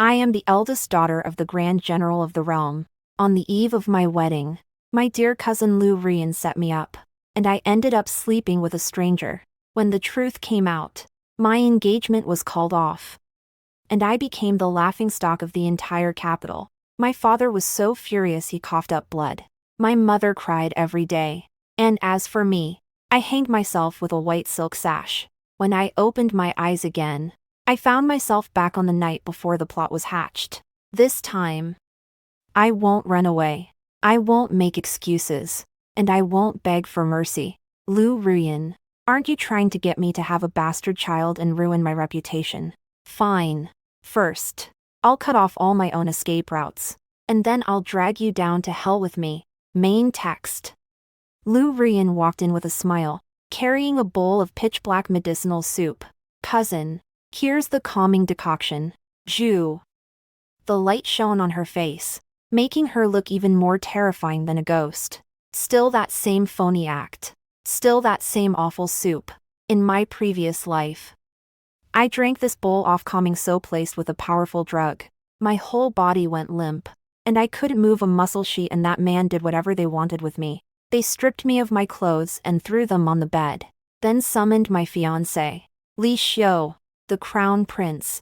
I am the eldest daughter of the Grand General of the realm. On the eve of my wedding, my dear cousin Liu Ruyan set me up, and I ended up sleeping with a stranger. When the truth came out, my engagement was called off, and I became the laughingstock of the entire capital. My father was so furious he coughed up blood. My mother cried every day. And as for me, I hanged myself with a white silk sash. When I opened my eyes again, I found myself back on the night before the plot was hatched. This time, I won't run away. I won't make excuses. And I won't beg for mercy. Liu Ruyan, aren't you trying to get me to have a bastard child and ruin my reputation? Fine. First, I'll cut off all my own escape routes, and then I'll drag you down to hell with me. Main text. Liu Ruyan walked in with a smile, carrying a bowl of pitch-black medicinal soup. Cousin, here's the calming decoction. Jew. The light shone on her face, making her look even more terrifying than a ghost. Still that same phony act. Still that same awful soup. In my previous life, I drank this bowl off calming soap laced with a powerful drug. My whole body went limp, and I couldn't move a muscle sheet, and that man did whatever they wanted with me. They stripped me of my clothes and threw them on the bed, then summoned my fiancé, Li Xiu, the crown prince,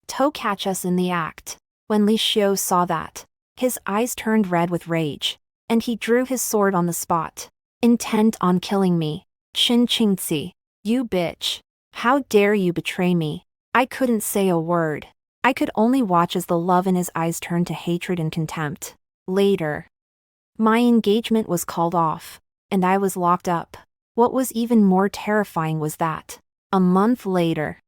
to catch us in the act. When Li Xiu saw that, his eyes turned red with rage, and he drew his sword on the spot, intent on killing me. Qin Qingzi, you bitch. How dare you betray me? I couldn't say a word. I could only watch as the love in his eyes turned to hatred and contempt. Later, my engagement was called off, and I was locked up. What was even more terrifying was that, a month later,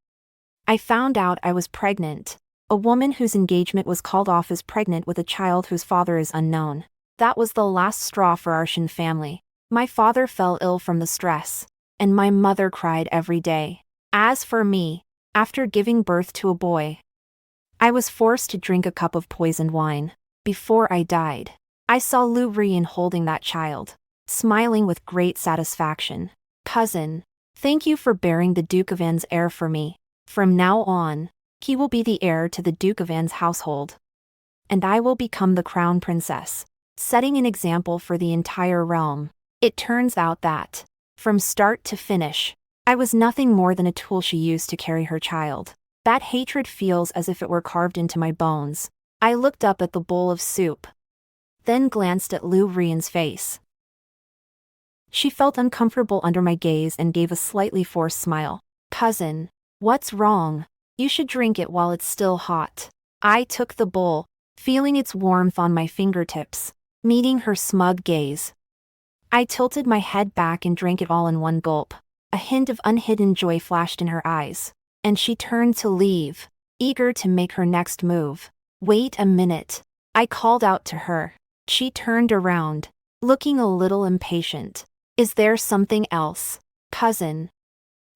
I found out I was pregnant. A woman whose engagement was called off is pregnant with a child whose father is unknown. That was the last straw for our Shin family. My father fell ill from the stress, and my mother cried every day. As for me, after giving birth to a boy, I was forced to drink a cup of poisoned wine. Before I died, I saw Liu Ruyan holding that child, smiling with great satisfaction. Cousin, thank you for bearing the Duke of An's heir for me. From now on, he will be the heir to the Duke of An's household, and I will become the crown princess, setting an example for the entire realm. It turns out that, from start to finish, I was nothing more than a tool she used to carry her child. That hatred feels as if it were carved into my bones. I looked up at the bowl of soup, then glanced at Liu Ruyan's face. She felt uncomfortable under my gaze and gave a slightly forced smile. Cousin, what's wrong? You should drink it while it's still hot. I took the bowl, feeling its warmth on my fingertips, meeting her smug gaze. I tilted my head back and drank it all in one gulp. A hint of unhidden joy flashed in her eyes, and she turned to leave, eager to make her next move. Wait a minute. I called out to her. She turned around, looking a little impatient. Is there something else, cousin?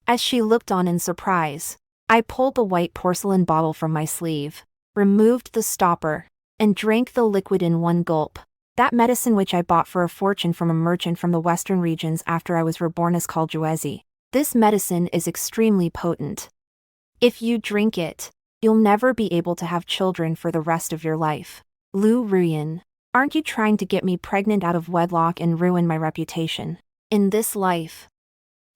As she looked on in surprise, I pulled the white porcelain bottle from my sleeve, removed the stopper, and drank the liquid in one gulp. That medicine which I bought for a fortune from a merchant from the western regions after I was reborn is called Juezi. This medicine is extremely potent. If you drink it, you'll never be able to have children for the rest of your life. Liu Ruyan, aren't you trying to get me pregnant out of wedlock and ruin my reputation? In this life,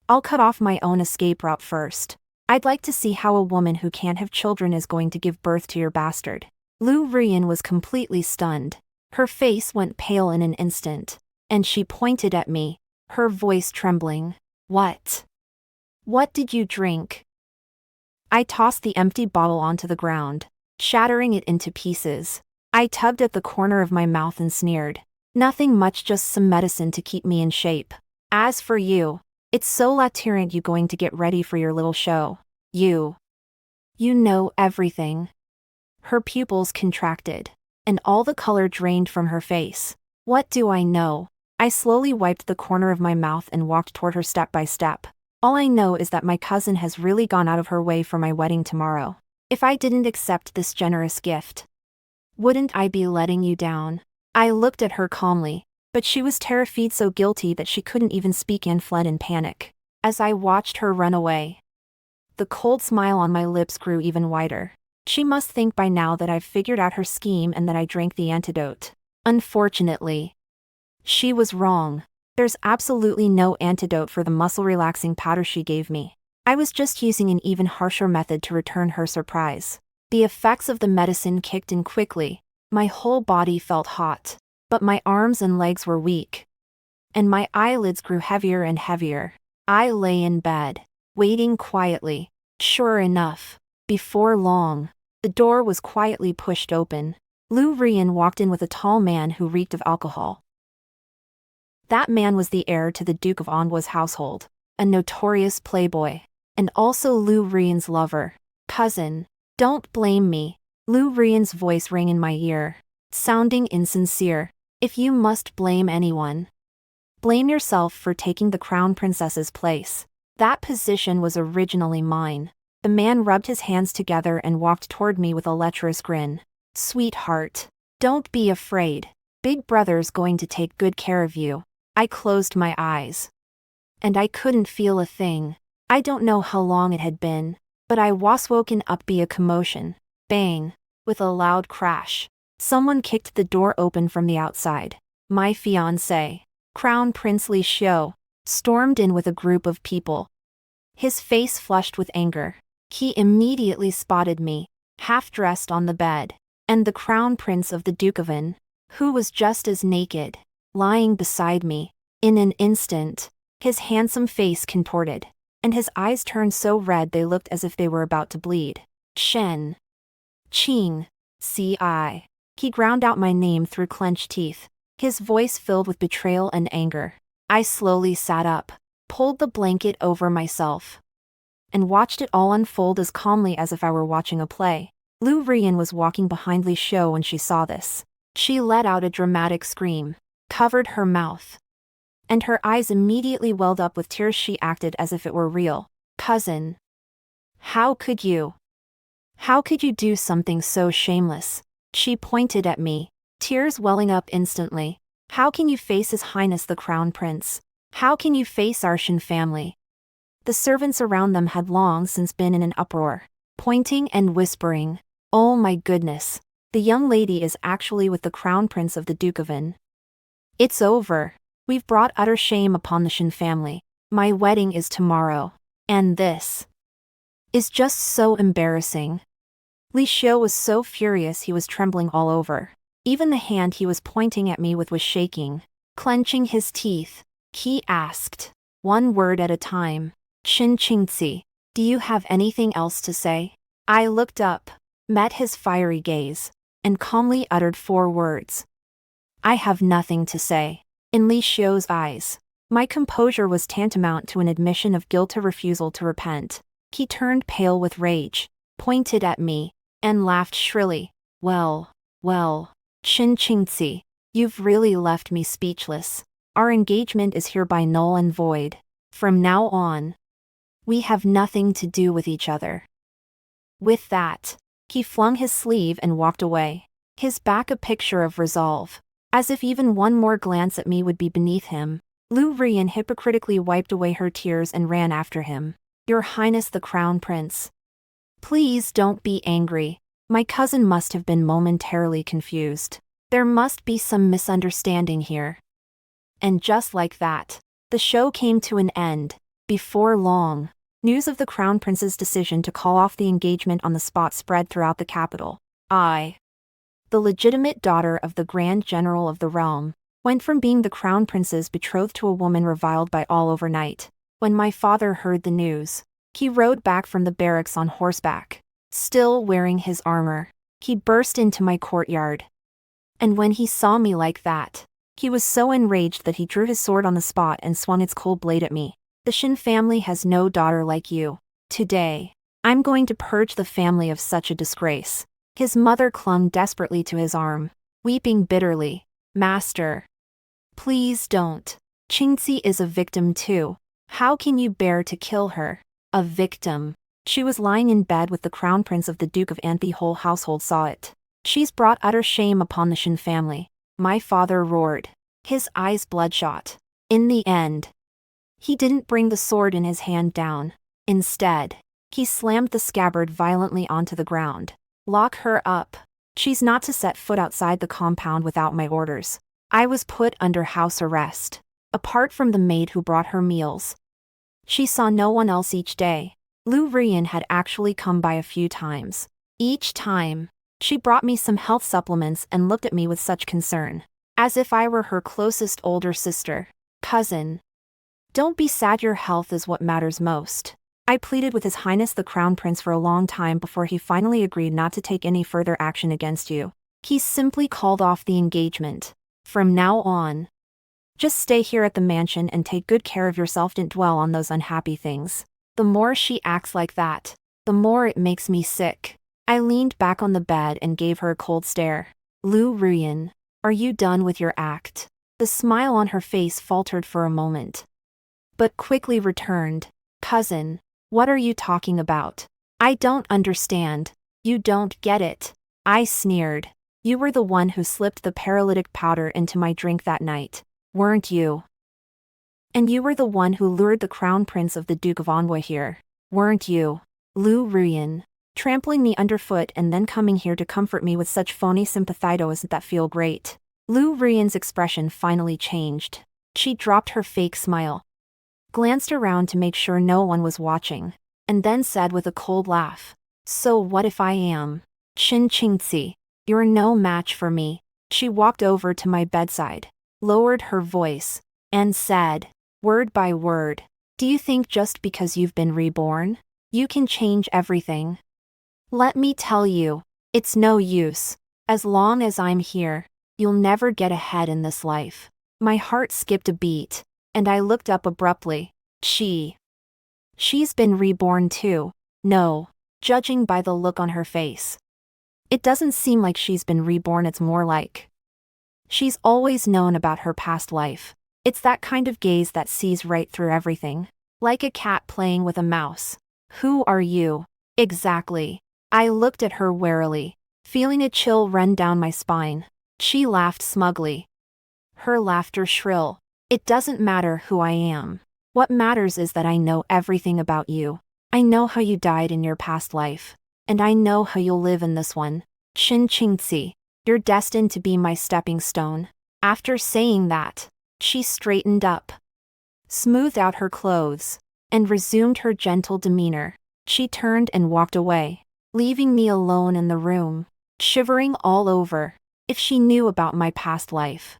I'll cut off my own escape route first. I'd like to see how a woman who can't have children is going to give birth to your bastard. Liu Ruyan was completely stunned. Her face went pale in an instant, and she pointed at me, her voice trembling. What? What did you drink? I tossed the empty bottle onto the ground, shattering it into pieces. I tugged at the corner of my mouth and sneered. Nothing much, just some medicine to keep me in shape. As for you, it's so laterant you going to get ready for your little show. You know everything. Her pupils contracted, and all the color drained from her face. What do I know? I slowly wiped the corner of my mouth and walked toward her step by step. All I know is that my cousin has really gone out of her way for my wedding tomorrow. If I didn't accept this generous gift, wouldn't I be letting you down? I looked at her calmly, but she was terrified, so guilty that she couldn't even speak and fled in panic. As I watched her run away, the cold smile on my lips grew even wider. She must think by now that I've figured out her scheme and that I drank the antidote. Unfortunately, she was wrong. There's absolutely no antidote for the muscle-relaxing powder she gave me. I was just using an even harsher method to return her surprise. The effects of the medicine kicked in quickly. My whole body felt hot, but my arms and legs were weak, and my eyelids grew heavier and heavier. I lay in bed, waiting quietly. Sure enough, before long, the door was quietly pushed open. Liu Ruyan walked in with a tall man who reeked of alcohol. That man was the heir to the Duke of Anhua's household, a notorious playboy, and also Liu Ruyan's lover. Cousin, don't blame me. Liu Ruyan's voice rang in my ear, sounding insincere. If you must blame anyone, blame yourself for taking the crown princess's place. That position was originally mine. The man rubbed his hands together and walked toward me with a lecherous grin. Sweetheart, don't be afraid. Big Brother's going to take good care of you. I closed my eyes, and I couldn't feel a thing. I don't know how long it had been, but I was woken up by a commotion. Bang! With a loud crash, someone kicked the door open from the outside. My fiancé, Crown Prince Li Xiu, stormed in with a group of people. His face flushed with anger. He immediately spotted me, half-dressed on the bed, and the Crown Prince of the Duke of An, who was just as naked, lying beside me. In an instant, his handsome face contorted, and his eyes turned so red they looked as if they were about to bleed. Shen. Qing. C.I. He ground out my name through clenched teeth, his voice filled with betrayal and anger. I slowly sat up, pulled the blanket over myself, and watched it all unfold as calmly as if I were watching a play. Liu Ruyan was walking behind Li Xiu when she saw this. She let out a dramatic scream, covered her mouth, and her eyes immediately welled up with tears. She acted as if it were real. Cousin, how could you? How could you do something so shameless? She pointed at me, tears welling up instantly. How can you face His Highness the Crown Prince? How can you face our Shen family? The servants around them had long since been in an uproar, pointing and whispering. Oh my goodness, the young lady is actually with the Crown Prince of the Duke of An. It's over. We've brought utter shame upon the Shen family. My wedding is tomorrow, and this is just so embarrassing. Li Xiu was so furious he was trembling all over. Even the hand he was pointing at me with was shaking. Clenching his teeth, he asked, one word at a time, Qin Qingzi, do you have anything else to say? I looked up, met his fiery gaze, and calmly uttered 4 words. I have nothing to say. In Li Xiu's eyes, my composure was tantamount to an admission of guilt, a refusal to repent. He turned pale with rage, pointed at me, and laughed shrilly. Well, Qin Qingzi, you've really left me speechless. Our engagement is hereby null and void. From now on, we have nothing to do with each other. With that, he flung his sleeve and walked away, his back a picture of resolve, as if even one more glance at me would be beneath him. Liu Ruyan hypocritically wiped away her tears and ran after him. Your Highness the Crown Prince, please don't be angry. My cousin must have been momentarily confused. There must be some misunderstanding here. And just like that, the show came to an end. Before long, news of the Crown Prince's decision to call off the engagement on the spot spread throughout the capital. I, the legitimate daughter of the Grand General of the realm, went from being the Crown Prince's betrothed to a woman reviled by all overnight. When my father heard the news, he rode back from the barracks on horseback, still wearing his armor. He burst into my courtyard. And when he saw me like that, he was so enraged that he drew his sword on the spot and swung its cold blade at me. The Shen family has no daughter like you. Today, I'm going to purge the family of such a disgrace. His mother clung desperately to his arm, weeping bitterly. Master, please don't. Qingzi is a victim too. How can you bear to kill her? A victim. She was lying in bed with the Crown Prince of the Duke of An. The whole household saw it. She's brought utter shame upon the Shen family. My father roared, his eyes bloodshot. In the end, he didn't bring the sword in his hand down. Instead, he slammed the scabbard violently onto the ground. Lock her up. She's not to set foot outside the compound without my orders. I was put under house arrest. Apart from the maid who brought her meals, she saw no one else each day. Liu Ruyan had actually come by a few times. Each time, she brought me some health supplements and looked at me with such concern, as if I were her closest older sister. Cousin, don't be sad, your health is what matters most. I pleaded with His Highness the Crown Prince for a long time before he finally agreed not to take any further action against you. He simply called off the engagement. From now on, just stay here at the mansion and take good care of yourself. Don't dwell on those unhappy things. The more she acts like that, the more it makes me sick. I leaned back on the bed and gave her a cold stare. Liu Ruyan, are you done with your act? The smile on her face faltered for a moment, but quickly returned. Cousin, what are you talking about? I don't understand. You don't get it. I sneered. You were the one who slipped the paralytic powder into my drink that night, weren't you? And you were the one who lured the Crown Prince of the Duke of Envoy here, weren't you? Liu Ruyan, trampling me underfoot and then coming here to comfort me with such phony sympathy. Doesn't that feel great? Liu Ruyan's expression finally changed. She dropped her fake smile, glanced around to make sure no one was watching, and then said with a cold laugh, so what if I am? Chin Chingzi, you're no match for me. She walked over to my bedside, lowered her voice, and said, word by word, do you think just because you've been reborn, you can change everything? Let me tell you, it's no use. As long as I'm here, you'll never get ahead in this life. My heart skipped a beat, and I looked up abruptly. She's been reborn too. No, judging by the look on her face, it doesn't seem like she's been reborn. It's more like she's always known about her past life. It's that kind of gaze that sees right through everything, like a cat playing with a mouse. Who are you? Exactly. I looked at her warily, feeling a chill run down my spine. She laughed smugly, her laughter shrill. It doesn't matter who I am. What matters is that I know everything about you. I know how you died in your past life, and I know how you'll live in this one. Chin Chingzi, you're destined to be my stepping stone. After saying that, she straightened up, smoothed out her clothes, and resumed her gentle demeanor. She turned and walked away, leaving me alone in the room, shivering all over. If she knew about my past life,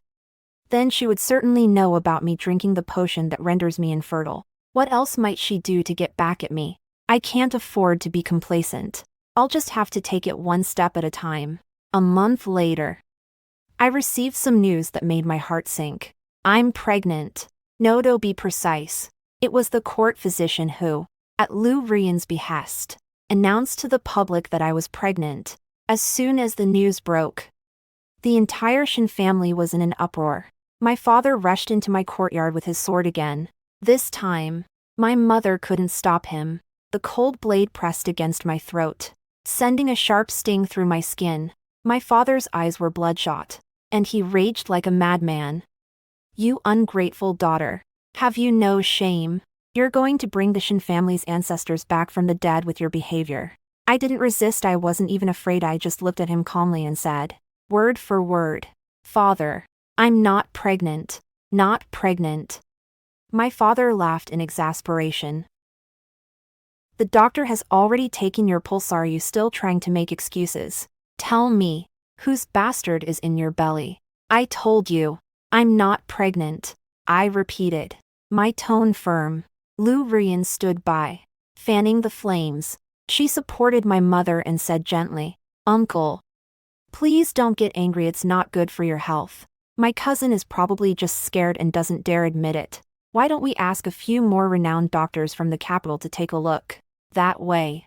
then she would certainly know about me drinking the potion that renders me infertile. What else might she do to get back at me? I can't afford to be complacent. I'll just have to take it one step at a time. A month later, I received some news that made my heart sink. I'm pregnant. No, to be precise, it was the court physician who, at Liu Ruyan's behest, announced to the public that I was pregnant. As soon as the news broke, the entire Shin family was in an uproar. My father rushed into my courtyard with his sword again. This time, my mother couldn't stop him. The cold blade pressed against my throat, sending a sharp sting through my skin. My father's eyes were bloodshot, and he raged like a madman. You ungrateful daughter. Have you no shame? You're going to bring the Shin family's ancestors back from the dead with your behavior. I didn't resist. I wasn't even afraid. I just looked at him calmly and said, word for word, Father, I'm not pregnant. Not pregnant. My father laughed in exasperation. The doctor has already taken your pulse. Are you still trying to make excuses? Tell me, whose bastard is in your belly? I told you, I'm not pregnant. I repeated, my tone firm. Liu Ruyan stood by, fanning the flames. She supported my mother and said gently, Uncle, please don't get angry. It's not good for your health. My cousin is probably just scared and doesn't dare admit it. Why don't we ask a few more renowned doctors from the capital to take a look? That way,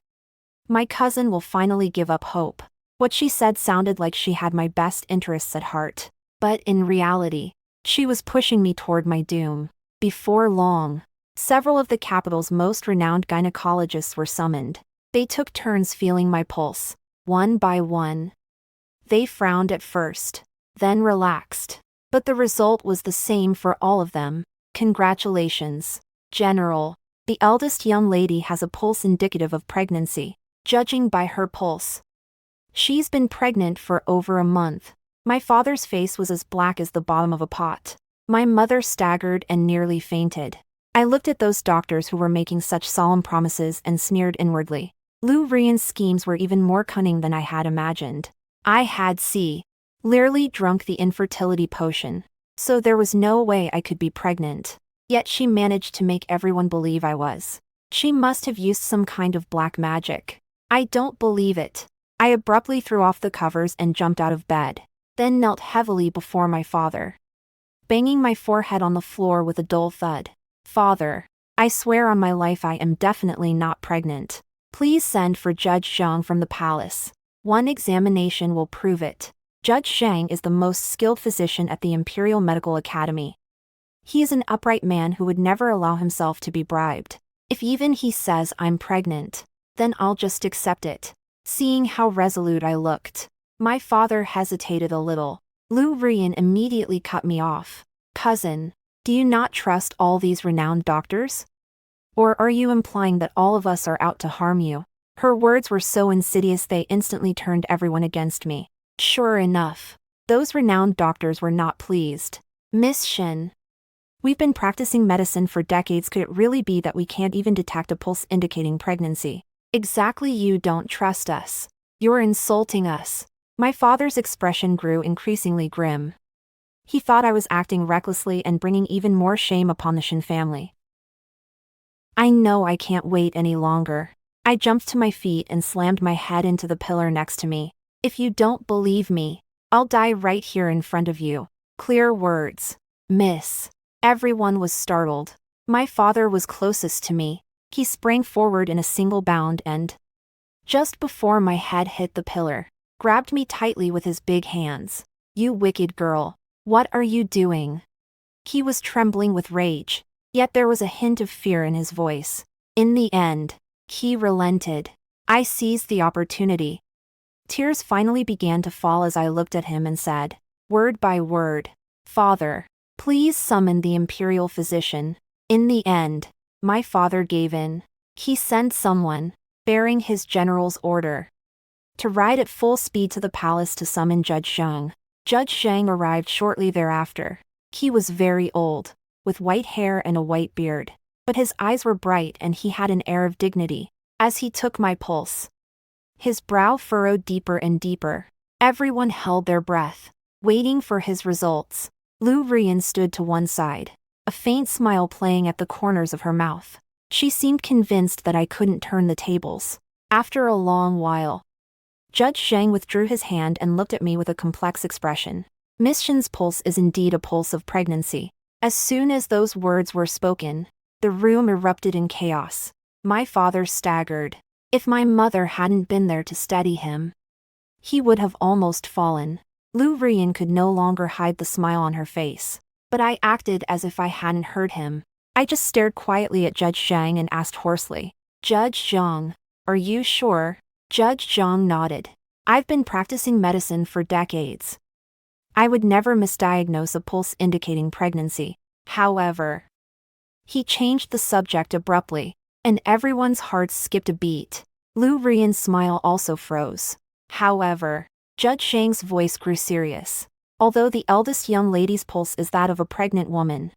my cousin will finally give up hope. What she said sounded like she had my best interests at heart, but in reality, she was pushing me toward my doom. Before long, several of the capital's most renowned gynecologists were summoned. They took turns feeling my pulse, one by one. They frowned at first, then relaxed, but the result was the same for all of them. Congratulations, General. The eldest young lady has a pulse indicative of pregnancy. Judging by her pulse, She's been pregnant for over a month. My father's face was as black as the bottom of a pot. My mother staggered and nearly fainted. I looked at those doctors who were making such solemn promises and sneered inwardly. Liu Ruyan's schemes were even more cunning than I had imagined. I had clearly drunk the infertility potion, so there was no way I could be pregnant. Yet she managed to make everyone believe I was. She must have used some kind of black magic. I don't believe it. I abruptly threw off the covers and jumped out of bed, then knelt heavily before my father, banging my forehead on the floor with a dull thud. Father, I swear on my life I am definitely not pregnant. Please send for Judge Zhang from the palace. One examination will prove it. Judge Zhang is the most skilled physician at the Imperial Medical Academy. He is an upright man who would never allow himself to be bribed. If even he says I'm pregnant, then I'll just accept it. Seeing how resolute I looked, my father hesitated a little. Liu Ruyan immediately cut me off. Cousin, do you not trust all these renowned doctors? Or are you implying that all of us are out to harm you? Her words were so insidious they instantly turned everyone against me. Sure enough, those renowned doctors were not pleased. Miss Shen, we've been practicing medicine for decades. Could it really be that we can't even detect a pulse indicating pregnancy? Exactly, you don't trust us. You're insulting us. My father's expression grew increasingly grim. He thought I was acting recklessly and bringing even more shame upon the Shen family. I know I can't wait any longer. I jumped to my feet and slammed my head into the pillar next to me. If you don't believe me, I'll die right here in front of you. Clear words. Miss. Everyone was startled. My father was closest to me. He sprang forward in a single bound and, just before my head hit the pillar, grabbed me tightly with his big hands. You wicked girl. What are you doing? He was trembling with rage, yet there was a hint of fear in his voice. In the end, he relented. I seized the opportunity. Tears finally began to fall as I looked at him and said, word by word, Father, please summon the imperial physician. In the end, my father gave in. He sent someone, bearing his general's order, to ride at full speed to the palace to summon Judge Zhang. Judge Zhang arrived shortly thereafter. He was very old, with white hair and a white beard, but his eyes were bright and he had an air of dignity. As he took my pulse, his brow furrowed deeper and deeper. Everyone held their breath, waiting for his results. Liu Ruyan stood to one side, a faint smile playing at the corners of her mouth. She seemed convinced that I couldn't turn the tables. After a long while, Judge Zhang withdrew his hand and looked at me with a complex expression. Miss Shen's pulse is indeed a pulse of pregnancy. As soon as those words were spoken, the room erupted in chaos. My father staggered. If my mother hadn't been there to steady him, he would have almost fallen. Liu Ruyan could no longer hide the smile on her face, but I acted as if I hadn't heard him. I just stared quietly at Judge Zhang and asked hoarsely, Judge Zhang, are you sure? Judge Zhang nodded. I've been practicing medicine for decades. I would never misdiagnose a pulse indicating pregnancy. However, he changed the subject abruptly, and everyone's hearts skipped a beat. Liu Ruyan's smile also froze. However, Judge Zhang's voice grew serious. Although the eldest young lady's pulse is that of a pregnant woman,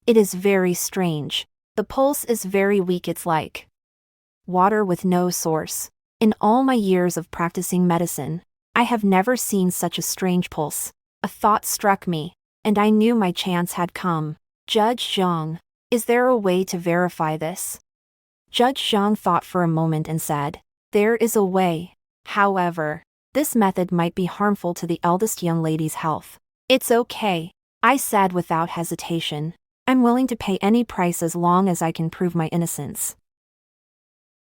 it is very strange. The pulse is very weak. It's like water with no source. In all my years of practicing medicine, I have never seen such a strange pulse. A thought struck me, and I knew my chance had come. Judge Zhang, is there a way to verify this? Judge Zhang thought for a moment and said, there is a way. However, this method might be harmful to the eldest young lady's health. It's okay, I said without hesitation. I'm willing to pay any price as long as I can prove my innocence.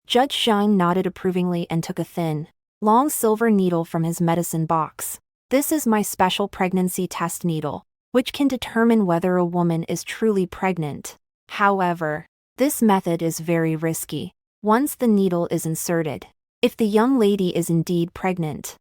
Judge Zhang nodded approvingly and took a thin, long silver needle from his medicine box. This is my special pregnancy test needle, which can determine whether a woman is truly pregnant. However, this method is very risky. Once the needle is inserted, if the young lady is indeed pregnant,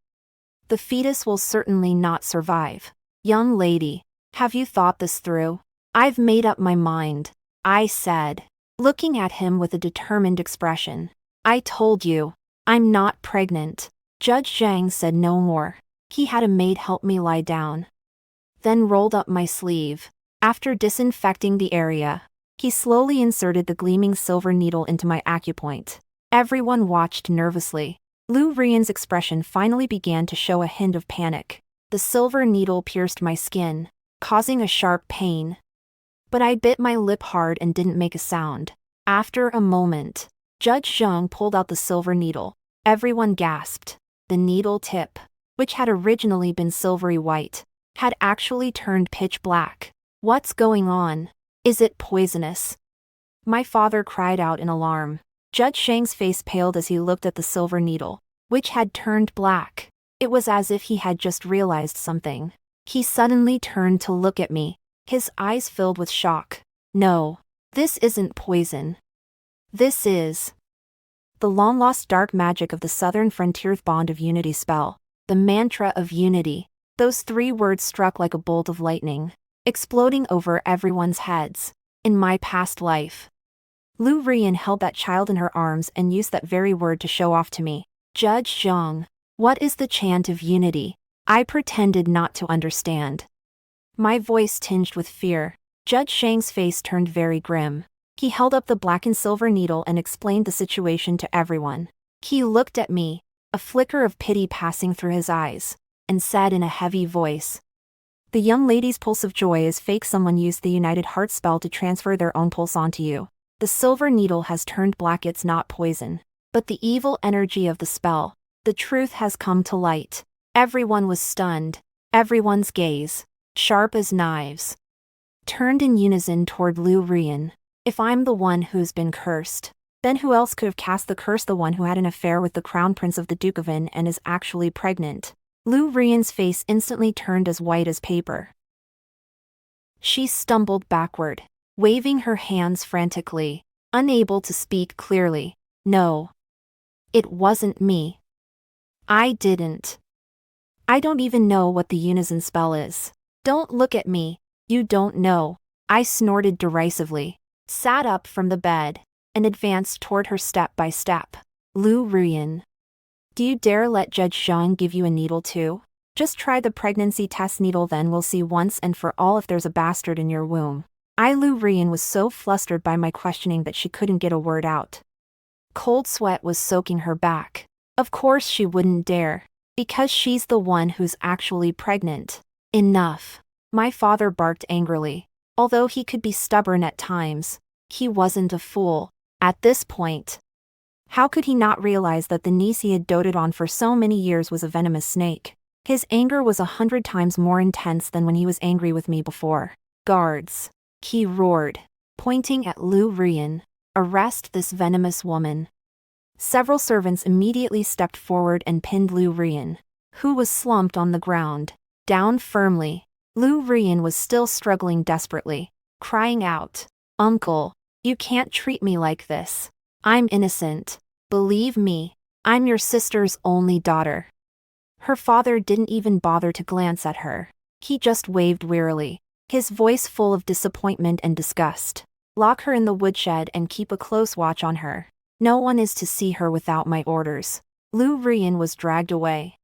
the fetus will certainly not survive. Young lady, have you thought this through? I've made up my mind, I said, looking at him with a determined expression. I told you, I'm not pregnant. Judge Zhang said no more. He had a maid help me lie down. Then rolled up my sleeve. After disinfecting the area, he slowly inserted the gleaming silver needle into my acupoint. Everyone watched nervously. Liu Ruyan's expression finally began to show a hint of panic. The silver needle pierced my skin, causing a sharp pain. But I bit my lip hard and didn't make a sound. After a moment, Judge Zhang pulled out the silver needle. Everyone gasped. The needle tip, which had originally been silvery white, had actually turned pitch black. What's going on? Is it poisonous? My father cried out in alarm. Judge Zhang's face paled as he looked at the silver needle, which had turned black. It was as if he had just realized something. He suddenly turned to look at me, his eyes filled with shock. No, this isn't poison. This is the long-lost dark magic of the Southern Frontier's Bond of Unity spell. The mantra of unity. Those 3 words struck like a bolt of lightning, exploding over everyone's heads. In my past life, Liu Ruyan held that child in her arms and used that very word to show off to me. Judge Zhang, what is the chant of unity? I pretended not to understand. My voice tinged with fear. Judge Zhang's face turned very grim. He held up the black and silver needle and explained the situation to everyone. He looked at me, a flicker of pity passing through his eyes, and said in a heavy voice, "The young lady's pulse of joy is fake. Someone used the United Heart spell to transfer their own pulse onto you. The silver needle has turned black. It's not poison, but the evil energy of the spell. The truth has come to light." Everyone was stunned. Everyone's gaze, sharp as knives, turned in unison toward Liu Ruyan. If I'm the one who's been cursed, then who else could have cast the curse? The one who had an affair with the crown prince of the Duke of In and is actually pregnant. Liu Ruyan's face instantly turned as white as paper. She stumbled backward, waving her hands frantically, unable to speak clearly. No. It wasn't me. I didn't. I don't even know what the unison spell is. Don't look at me, you don't know. I snorted derisively, sat up from the bed, and advanced toward her step by step. Liu Ruyan, do you dare let Judge Zhang give you a needle too? Just try the pregnancy test needle, then we'll see once and for all if there's a bastard in your womb. Liu Ruyan was so flustered by my questioning that she couldn't get a word out. Cold sweat was soaking her back. Of course she wouldn't dare, because she's the one who's actually pregnant. Enough. My father barked angrily. Although he could be stubborn at times, he wasn't a fool. At this point, how could he not realize that the niece he had doted on for so many years was a venomous snake? His anger was 100 times more intense than when he was angry with me before. Guards, he roared, pointing at Liu Ruyan. Arrest this venomous woman. Several servants immediately stepped forward and pinned Liu Ruyan, who was slumped on the ground, down firmly. Liu Ruyan was still struggling desperately, crying out, "Uncle, you can't treat me like this. I'm innocent. Believe me, I'm your sister's only daughter." Her father didn't even bother to glance at her. He just waved wearily, his voice full of disappointment and disgust. "Lock her in the woodshed and keep a close watch on her. No one is to see her without my orders." Liu Ruyan was dragged away,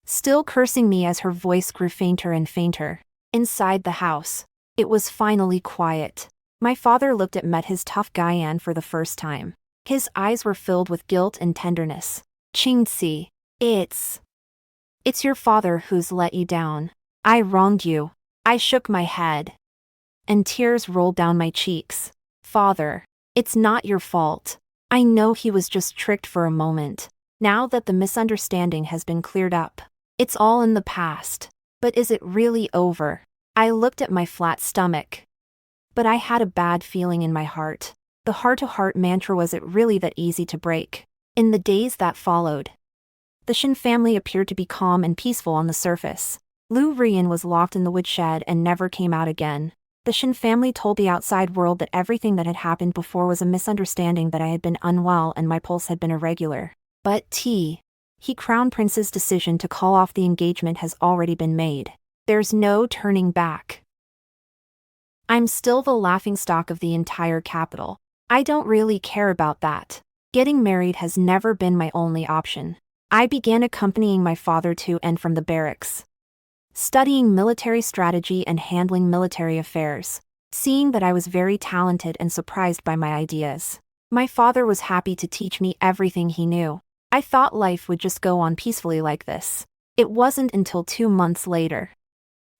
still cursing me as her voice grew fainter and fainter. Inside the house, it was finally quiet. My father looked at his tough Guyan for the first time. His eyes were filled with guilt and tenderness. "Qingci, it's your father who's let you down. I wronged you." I shook my head, and tears rolled down my cheeks. "Father, it's not your fault. I know he was just tricked for a moment. Now that the misunderstanding has been cleared up, it's all in the past. But is it really over?" I looked at my flat stomach, but I had a bad feeling in my heart. The heart-to-heart mantra, was it really that easy to break? In the days that followed, the Shin family appeared to be calm and peaceful on the surface. Liu Ruyan was locked in the woodshed and never came out again. The Shin family told the outside world that everything that had happened before was a misunderstanding, that I had been unwell and my pulse had been irregular. But Crown Prince's decision to call off the engagement has already been made. There's no turning back. I'm still the laughingstock of the entire capital. I don't really care about that. Getting married has never been my only option. I began accompanying my father to and from the barracks, studying military strategy and handling military affairs, seeing that I was very talented and surprised by my ideas. My father was happy to teach me everything he knew. I thought life would just go on peacefully like this. It wasn't until 2 months later,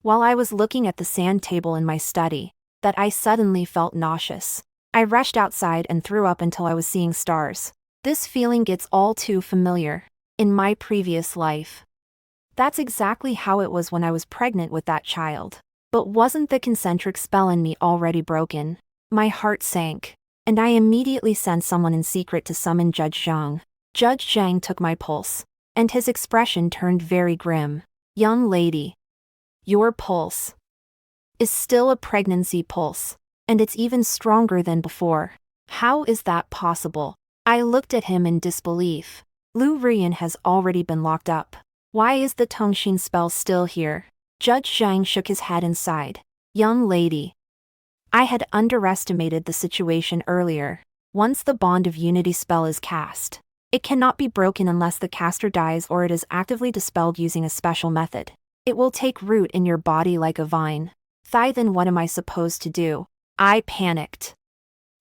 while I was looking at the sand table in my study, that I suddenly felt nauseous. I rushed outside and threw up until I was seeing stars. This feeling gets all too familiar. In my previous life, that's exactly how it was when I was pregnant with that child. But wasn't the concentric spell in me already broken? My heart sank, and I immediately sent someone in secret to summon Judge Zhang. Judge Zhang took my pulse, and his expression turned very grim. "Young lady, your pulse is still a pregnancy pulse, and it's even stronger than before. How is that possible?" I looked at him in disbelief. Liu Ruyan has already been locked up. Why is the Tongxin spell still here? Judge Zhang shook his head and sighed. "Young lady, I had underestimated the situation earlier. Once the Bond of Unity spell is cast, it cannot be broken unless the caster dies or it is actively dispelled using a special method. It will take root in your body like a vine. Then what am I supposed to do?" I panicked,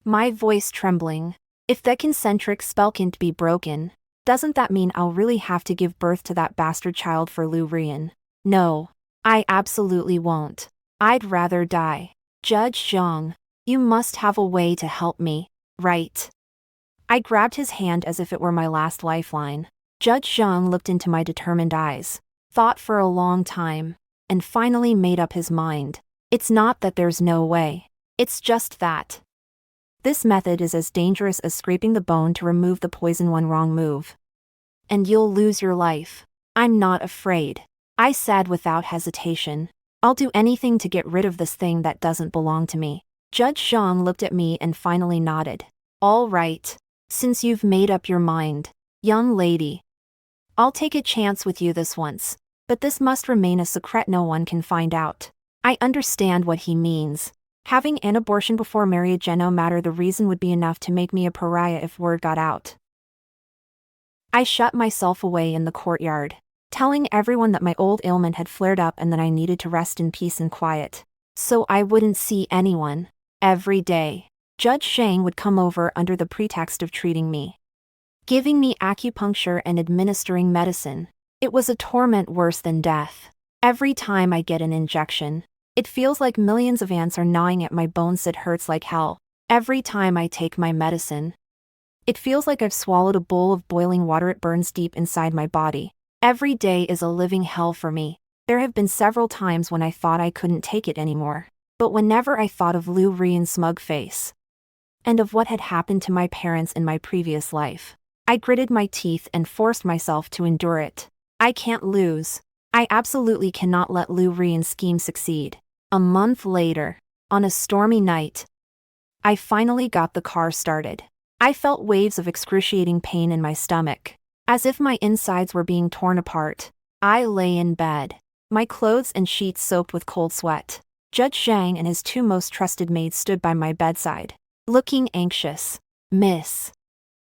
my voice trembling. If the concentric spell can't be broken, doesn't that mean I'll really have to give birth to that bastard child for Liu Ruyan? No, I absolutely won't. I'd rather die. "Judge Zhang, you must have a way to help me, right?" I grabbed his hand as if it were my last lifeline. Judge Zhang looked into my determined eyes, thought for a long time, and finally made up his mind. "It's not that there's no way. It's just that this method is as dangerous as scraping the bone to remove the poison one wrong move. And you'll lose your life." "I'm not afraid," I said without hesitation. "I'll do anything to get rid of this thing that doesn't belong to me." Judge Zhang looked at me and finally nodded. "All right. Since you've made up your mind, young lady, I'll take a chance with you this once, but this must remain a secret no one can find out." I understand what he means. Having an abortion before marriage, no matter the reason, would be enough to make me a pariah if word got out. I shut myself away in the courtyard, telling everyone that my old ailment had flared up and that I needed to rest in peace and quiet, so I wouldn't see anyone. Every day, Judge Zhang would come over under the pretext of treating me, giving me acupuncture and administering medicine. It was a torment worse than death. Every time I get an injection, it feels like millions of ants are gnawing at my bones. It hurts like hell. Every time I take my medicine, it feels like I've swallowed a bowl of boiling water. It burns deep inside my body. Every day is a living hell for me. There have been several times when I thought I couldn't take it anymore. But whenever I thought of Liu Ruyan's smug face, and of what had happened to my parents in my previous life, I gritted my teeth and forced myself to endure it. I can't lose. I absolutely cannot let Liu Ruyan's scheme succeed. A month later, on a stormy night, I finally got the car started. I felt waves of excruciating pain in my stomach, as if my insides were being torn apart. I lay in bed, my clothes and sheets soaked with cold sweat. Judge Zhang and his 2 most trusted maids stood by my bedside, looking anxious. "Miss,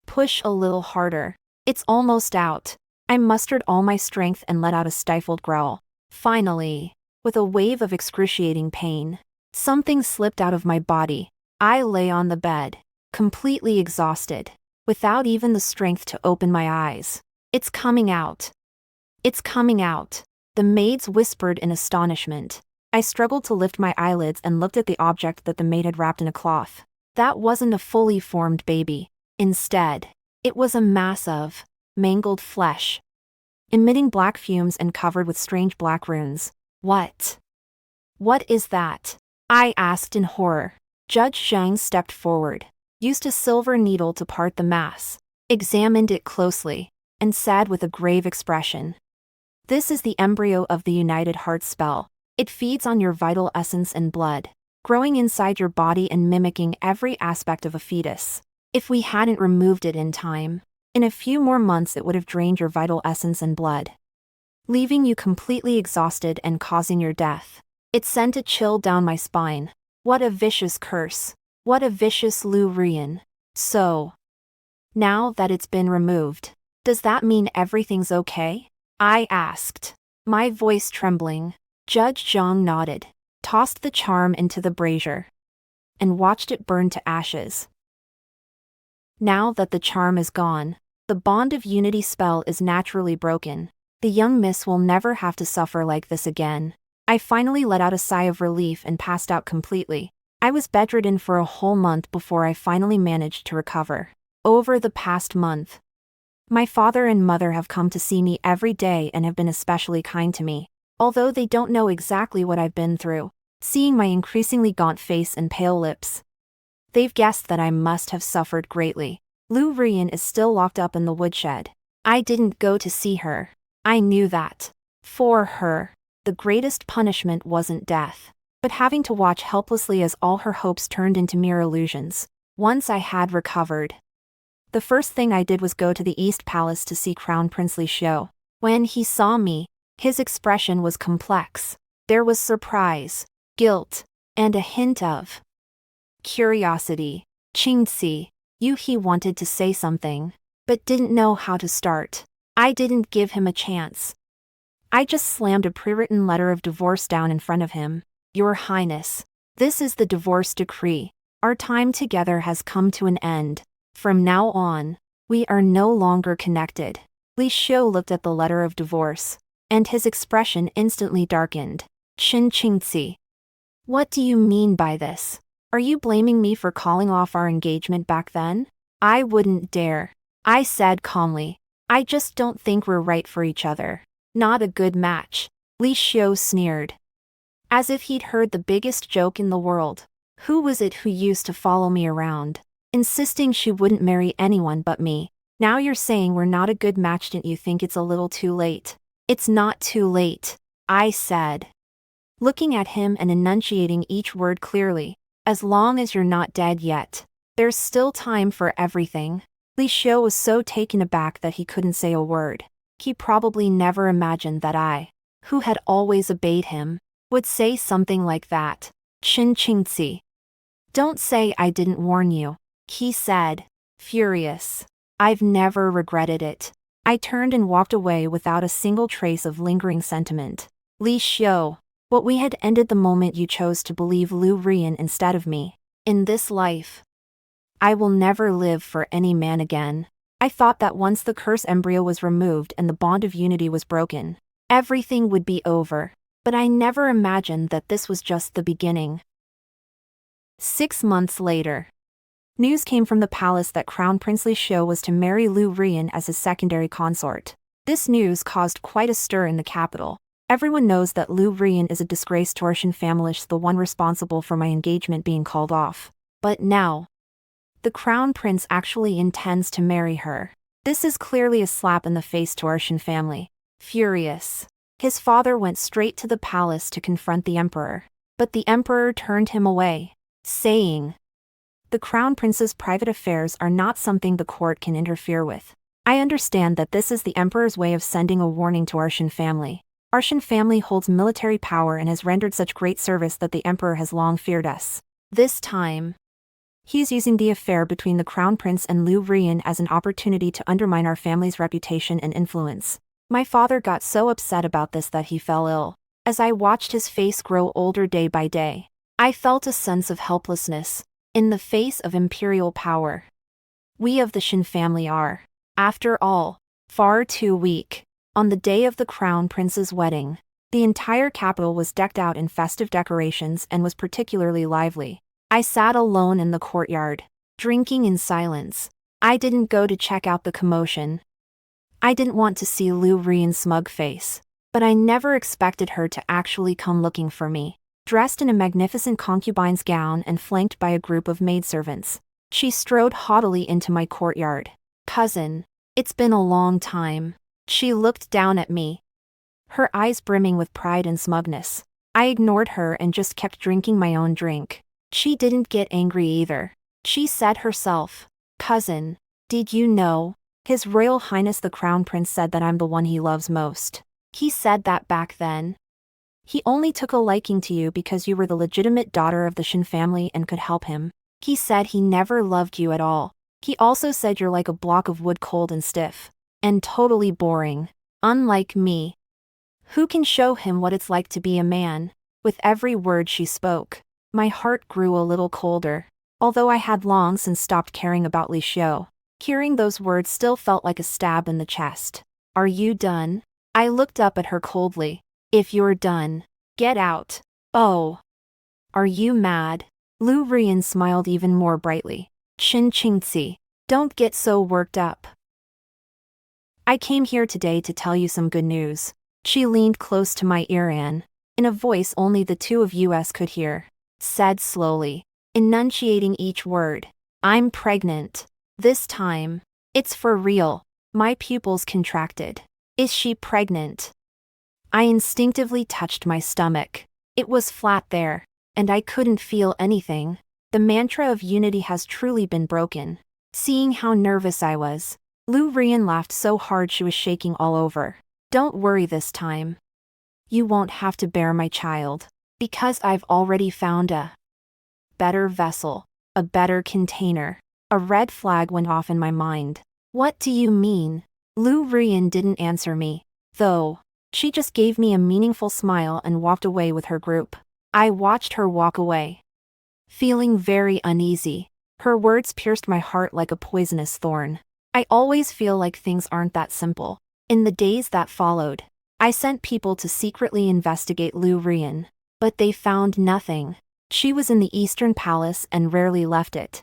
push a little harder. It's almost out." I mustered all my strength and let out a stifled growl. Finally, with a wave of excruciating pain, something slipped out of my body. I lay on the bed, completely exhausted, without even the strength to open my eyes. "It's coming out. It's coming out," the maids whispered in astonishment. I struggled to lift my eyelids and looked at the object that the maid had wrapped in a cloth. That wasn't a fully formed baby. Instead, it was a mass of mangled flesh, emitting black fumes and covered with strange black runes. What is that?" I asked in horror. Judge Zhang stepped forward, used a silver needle to part the mass, examined it closely, and said with a grave expression, "This is the embryo of the United Heart spell. It feeds on your vital essence and blood, growing inside your body and mimicking every aspect of a fetus. If we hadn't removed it in time, in a few more months it would have drained your vital essence and blood, leaving you completely exhausted and causing your death." It sent a chill down my spine. What a vicious curse. What a vicious Liu Ruyan. So, now that it's been removed, Does that mean everything's okay? I asked, my voice trembling. Judge Zhang nodded, tossed the charm into the brazier, and watched it burn to ashes. Now that the charm is gone, the bond of unity spell is naturally broken. The young miss will never have to suffer like this again. I finally let out a sigh of relief and passed out completely. I was bedridden for a whole month before I finally managed to recover. Over the past month, my father and mother have come to see me every day and have been especially kind to me. Although they don't know exactly what I've been through, seeing my increasingly gaunt face and pale lips, they've guessed that I must have suffered greatly. Liu Ruyan is still locked up in the woodshed. I didn't go to see her. I knew that. For her, the greatest punishment wasn't death, but having to watch helplessly as all her hopes turned into mere illusions. Once I had recovered, the first thing I did was go to the East Palace to see Crown Prince Liu. When he saw me, his expression was complex. There was surprise, guilt, and a hint of curiosity. Qingci, he wanted to say something, but didn't know how to start. I didn't give him a chance. I just slammed a pre-written letter of divorce down in front of him. Your Highness, this is the divorce decree. Our time together has come to an end. From now on, we are no longer connected. Liu looked at the letter of divorce, and his expression instantly darkened. Qingci, what do you mean by this? Are you blaming me for calling off our engagement back then? I wouldn't dare. I said calmly. I just don't think we're right for each other. Not a good match. Liu sneered, as if he'd heard the biggest joke in the world. Who was it who used to follow me around, insisting she wouldn't marry anyone but me? Now you're saying we're not a good match. Didn't you think it's a little too late? It's not too late, I said, looking at him and enunciating each word clearly. As long as you're not dead yet, there's still time for everything. Liu was so taken aback that he couldn't say a word. He probably never imagined that I, who had always obeyed him, would say something like that. Qingci, don't say I didn't warn you, he said, furious. I've never regretted it. I turned and walked away without a single trace of lingering sentiment. Liu, what we had ended the moment you chose to believe Liu Ruyan instead of me. In this life, I will never live for any man again. I thought that once the curse embryo was removed and the bond of unity was broken, everything would be over, but I never imagined that this was just the beginning. 6 months later, news came from the palace that Crown Prince Liu was to marry Liu Ruyan as his secondary consort. This news caused quite a stir in the capital. Everyone knows that Liu Ruyan is a disgraced Torsion family, the one responsible for my engagement being called off. But now, the crown prince actually intends to marry her. This is clearly a slap in the face to our Shin family. Furious, his father went straight to the palace to confront the emperor. But the emperor turned him away, saying, the crown prince's private affairs are not something the court can interfere with. I understand that this is the emperor's way of sending a warning to our Shin family. Our Shin family holds military power and has rendered such great service that the emperor has long feared us. This time, he's using the affair between the crown prince and Liu Ruyan as an opportunity to undermine our family's reputation and influence. My father got so upset about this that he fell ill. As I watched his face grow older day by day, I felt a sense of helplessness in the face of imperial power. We of the Shin family are, after all, far too weak. On the day of the crown prince's wedding, the entire capital was decked out in festive decorations and was particularly lively. I sat alone in the courtyard, drinking in silence. I didn't go to check out the commotion. I didn't want to see Liu Ruyan's smug face, but I never expected her to actually come looking for me. Dressed in a magnificent concubine's gown and flanked by a group of maidservants, she strode haughtily into my courtyard. Cousin, it's been a long time. She looked down at me, her eyes brimming with pride and smugness. I ignored her and just kept drinking my own drink. She didn't get angry either. She said herself, cousin, did you know? His Royal Highness the Crown Prince said that I'm the one he loves most. He said that back then. He only took a liking to you because you were the legitimate daughter of the Shin family and could help him. He said he never loved you at all. He also said you're like a block of wood, cold and stiff. and totally boring. Unlike me, who can show him what it's like to be a man? With every word she spoke, my heart grew a little colder. Although I had long since stopped caring about Li Xiu, hearing those words still felt like a stab in the chest. Are you done? I looked up at her coldly. If you're done, get out. Oh. Are you mad? Liu Ruyan smiled even more brightly. Qingci, don't get so worked up. I came here today to tell you some good news. She leaned close to my ear and, in a voice only the two of us could hear, said slowly, enunciating each word, I'm pregnant. This time, it's for real. My pupils contracted. Is she pregnant? I instinctively touched my stomach. It was flat there, and I couldn't feel anything. The mantra of unity has truly been broken. Seeing how nervous I was, Liu Ruyan laughed so hard she was shaking all over. Don't worry this time. You won't have to bear my child, because I've already found a better vessel, a better container. A red flag went off in my mind. What do you mean? Liu Ruyan didn't answer me, though. She just gave me a meaningful smile and walked away with her group. I watched her walk away, feeling very uneasy. Her words pierced my heart like a poisonous thorn. I always feel like things aren't that simple. In the days that followed, I sent people to secretly investigate Liu Ruyan, but they found nothing. She was in the Eastern Palace and rarely left it.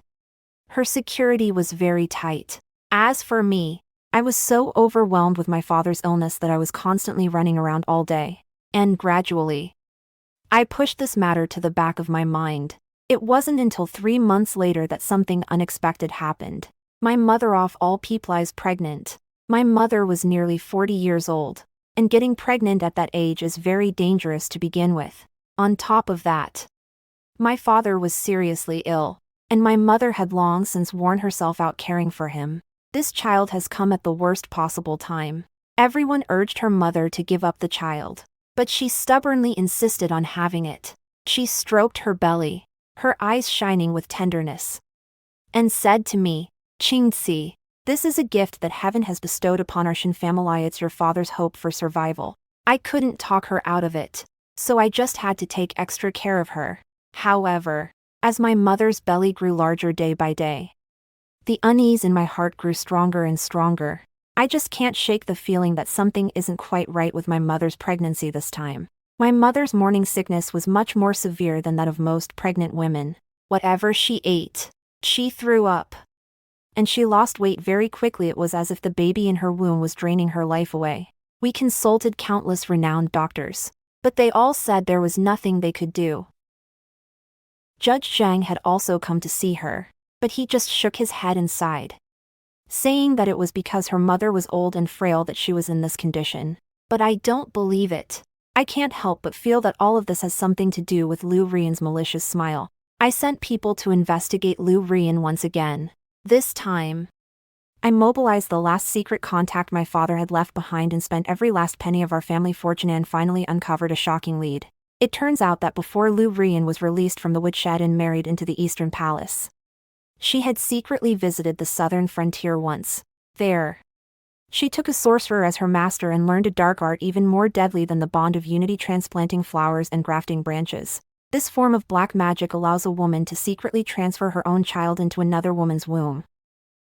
Her security was very tight. As for me, I was so overwhelmed with my father's illness that I was constantly running around all day. And gradually, I pushed this matter to the back of my mind. It wasn't until 3 months later that something unexpected happened. My mother of all people is pregnant. My mother was nearly 40 years old, and getting pregnant at that age is very dangerous to begin with. On top of that, my father was seriously ill, and my mother had long since worn herself out caring for him. This child has come at the worst possible time. Everyone urged her mother to give up the child, but she stubbornly insisted on having it. She stroked her belly, her eyes shining with tenderness, and said to me, Qingci, this is a gift that heaven has bestowed upon our Shin family. It's your father's hope for survival. I couldn't talk her out of it, so I just had to take extra care of her. However, as my mother's belly grew larger day by day, the unease in my heart grew stronger and stronger. I just can't shake the feeling that something isn't quite right with my mother's pregnancy this time. My mother's morning sickness was much more severe than that of most pregnant women. Whatever she ate, she threw up. And she lost weight very quickly. It was as if the baby in her womb was draining her life away. We consulted countless renowned doctors, but they all said there was nothing they could do. Judge Zhang had also come to see her, but he just shook his head and sighed, saying that it was because her mother was old and frail that she was in this condition. But I don't believe it. I can't help but feel that all of this has something to do with Liu Ruyan's malicious smile. I sent people to investigate Liu Ruyan once again. This time, I mobilized the last secret contact my father had left behind and spent every last penny of our family fortune and finally uncovered a shocking lead. It turns out that before Liu Ruyan was released from the woodshed and married into the Eastern Palace, she had secretly visited the southern frontier once. There, she took a sorcerer as her master and learned a dark art even more deadly than the bond of unity, transplanting flowers and grafting branches. This form of black magic allows a woman to secretly transfer her own child into another woman's womb,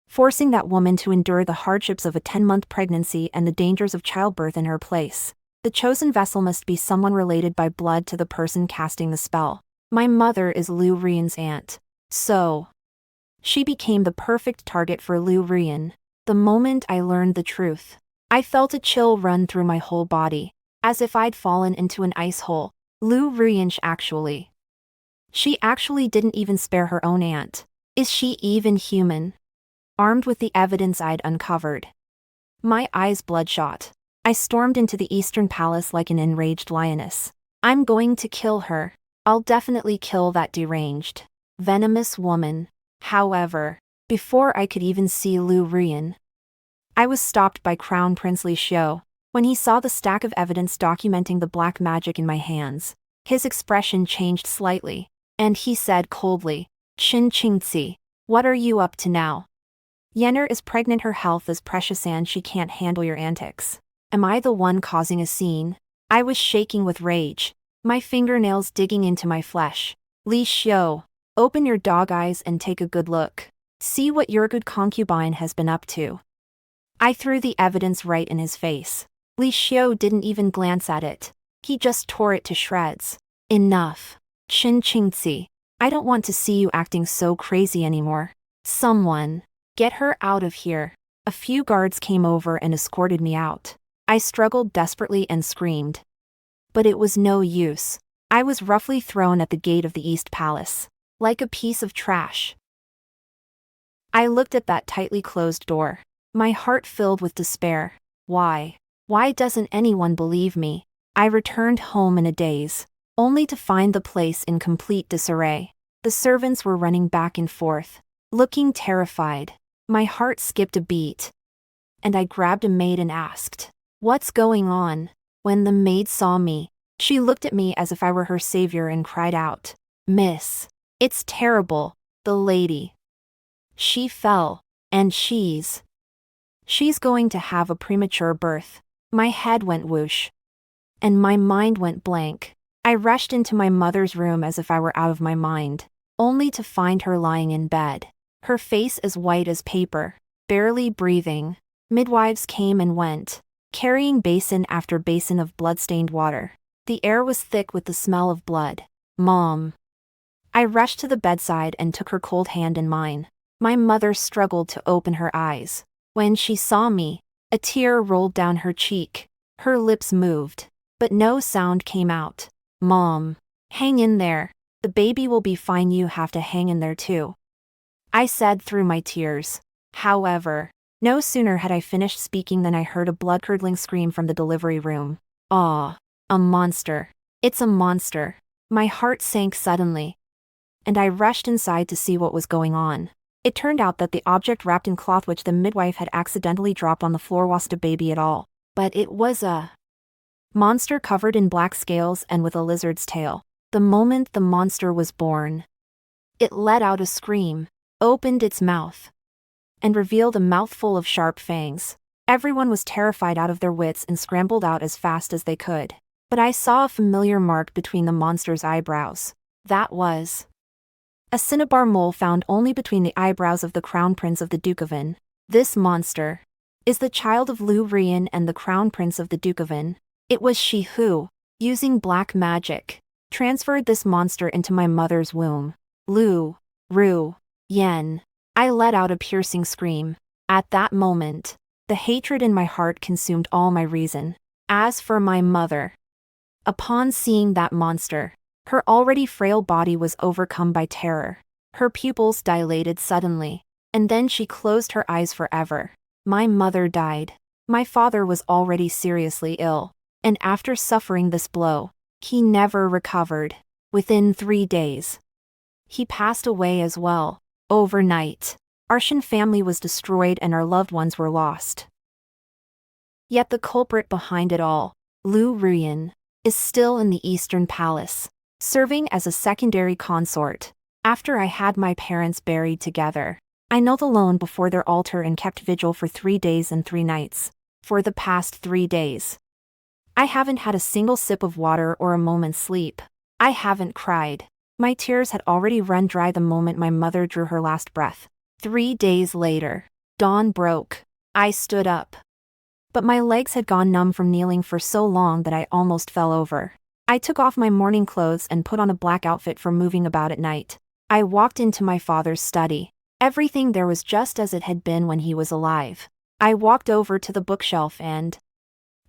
forcing that woman to endure the hardships of a 10-month pregnancy and the dangers of childbirth in her place. The chosen vessel must be someone related by blood to the person casting the spell. My mother is Liu Ruyan's aunt, so she became the perfect target for Liu Ruyan. The moment I learned the truth, I felt a chill run through my whole body, as if I'd fallen into an ice hole. Liu Ruyan she actually didn't even spare her own aunt. Is she even human? Armed with the evidence I'd uncovered, my eyes bloodshot, I stormed into the Eastern Palace like an enraged lioness. I'm going to kill her. I'll definitely kill that deranged, venomous woman. However, before I could even see Liu Ruyan, I was stopped by Crown Prince Li Xiu. When he saw the stack of evidence documenting the black magic in my hands, his expression changed slightly, and he said coldly, Qingci, what are you up to now? Yenner is pregnant, her health is precious and she can't handle your antics. Am I the one causing a scene? I was shaking with rage, my fingernails digging into my flesh. Li Xiu, open your dog eyes and take a good look. See what your good concubine has been up to. I threw the evidence right in his face. Li Xiu didn't even glance at it. He just tore it to shreds. Enough. Qin Qingzi. I don't want to see you acting so crazy anymore. Someone. Get her out of here. A few guards came over and escorted me out. I struggled desperately and screamed. But it was no use. I was roughly thrown at the gate of the East Palace. Like a piece of trash. I looked at that tightly closed door. My heart filled with despair. Why? Why doesn't anyone believe me? I returned home in a daze, only to find the place in complete disarray. The servants were running back and forth, looking terrified. My heart skipped a beat. And I grabbed a maid and asked, "What's going on?" When the maid saw me, she looked at me as if I were her savior and cried out, "Miss, it's terrible, the lady. She fell, and she's going to have a premature birth." My head went whoosh. And my mind went blank. I rushed into my mother's room as if I were out of my mind, only to find her lying in bed. Her face as white as paper, barely breathing. Midwives came and went, carrying basin after basin of blood-stained water. The air was thick with the smell of blood. Mom. I rushed to the bedside and took her cold hand in mine. My mother struggled to open her eyes. When she saw me, a tear rolled down her cheek. Her lips moved, but no sound came out. Mom. Hang in there. The baby will be fine, you have to hang in there too. I said through my tears. However, no sooner had I finished speaking than I heard a blood-curdling scream from the delivery room. Ah, a monster. It's a monster. My heart sank suddenly. And I rushed inside to see what was going on. It turned out that the object wrapped in cloth which the midwife had accidentally dropped on the floor wasn't a baby at all, but it was a monster covered in black scales and with a lizard's tail. The moment the monster was born, it let out a scream, opened its mouth, and revealed a mouthful of sharp fangs. Everyone was terrified out of their wits and scrambled out as fast as they could. But I saw a familiar mark between the monster's eyebrows. That was a cinnabar mole found only between the eyebrows of the crown prince of the Duke of In. This monster is the child of Liu Ruyan and the crown prince of the Duke of In. It was she who, using black magic, transferred this monster into my mother's womb. Liu Ruyan. I let out a piercing scream. At that moment, the hatred in my heart consumed all my reason. As for my mother, upon seeing that monster, her already frail body was overcome by terror. Her pupils dilated suddenly, and then she closed her eyes forever. My mother died. My father was already seriously ill, and after suffering this blow, he never recovered. Within 3 days, he passed away as well. Overnight, our Shin family was destroyed and our loved ones were lost. Yet the culprit behind it all, Liu Ruyan, is still in the Eastern Palace, serving as a secondary consort. After I had my parents buried together, I knelt alone before their altar and kept vigil for 3 days and 3 nights. For the past 3 days, I haven't had a single sip of water or a moment's sleep. I haven't cried. My tears had already run dry the moment my mother drew her last breath. 3 days later, dawn broke. I stood up, but my legs had gone numb from kneeling for so long that I almost fell over. I took off my morning clothes and put on a black outfit for moving about at night. I walked into my father's study. Everything there was just as it had been when he was alive. I walked over to the bookshelf and,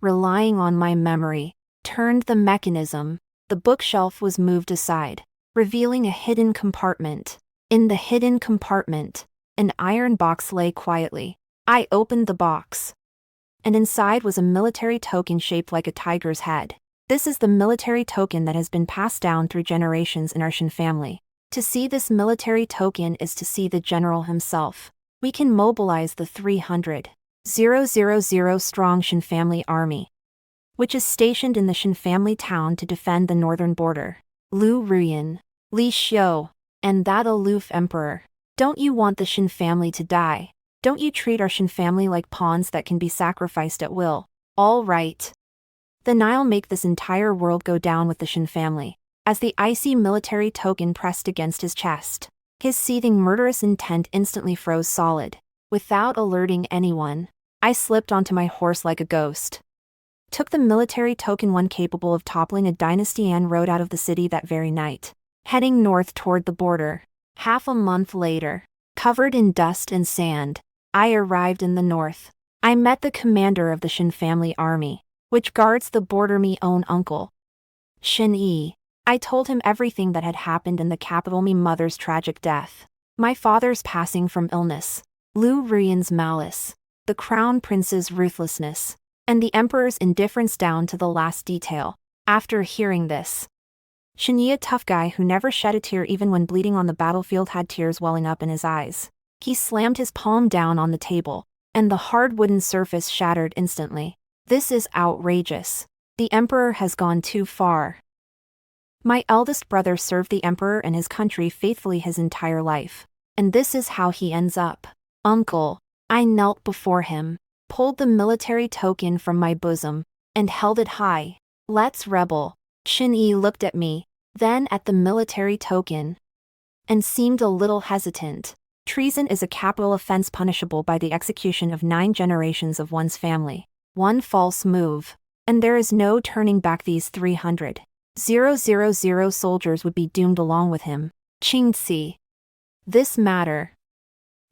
relying on my memory, turned the mechanism. The bookshelf was moved aside, revealing a hidden compartment. In the hidden compartment, an iron box lay quietly. I opened the box, and inside was a military token shaped like a tiger's head. This is the military token that has been passed down through generations in our Shin family. To see this military token is to see the general himself. We can mobilize the 300,000 strong Shin family army, which is stationed in the Shin family town to defend the northern border. Liu Ruyan, Li Xiu, and that aloof emperor. Don't you want the Shin family to die? Don't you treat our Shin family like pawns that can be sacrificed at will. All right. Then I'll make this entire world go down with the Shin family. As the icy military token pressed against his chest, his seething murderous intent instantly froze solid. Without alerting anyone, I slipped onto my horse like a ghost. Took the military token, one capable of toppling a dynasty, and rode out of the city that very night, heading north toward the border. Half a month later, covered in dust and sand, I arrived in the north. I met the commander of the Shin family army, which guards the border, me own uncle, Shin Yi. I told him everything that had happened in the capital, me mother's tragic death, my father's passing from illness, Liu Ruyan's malice, the crown prince's ruthlessness, and the emperor's indifference down to the last detail. After hearing this, Shin Yi, a tough guy who never shed a tear even when bleeding on the battlefield, had tears welling up in his eyes. He slammed his palm down on the table, and the hard wooden surface shattered instantly. This is outrageous. The emperor has gone too far. My eldest brother served the emperor and his country faithfully his entire life, and this is how he ends up. Uncle. I knelt before him, pulled the military token from my bosom, and held it high. Let's rebel. Shin Yi looked at me, then at the military token, and seemed a little hesitant. Treason is a capital offense punishable by the execution of 9 generations of one's family. One false move, and there is no turning back. These 300,000 soldiers would be doomed along with him. Qingzi. This matter.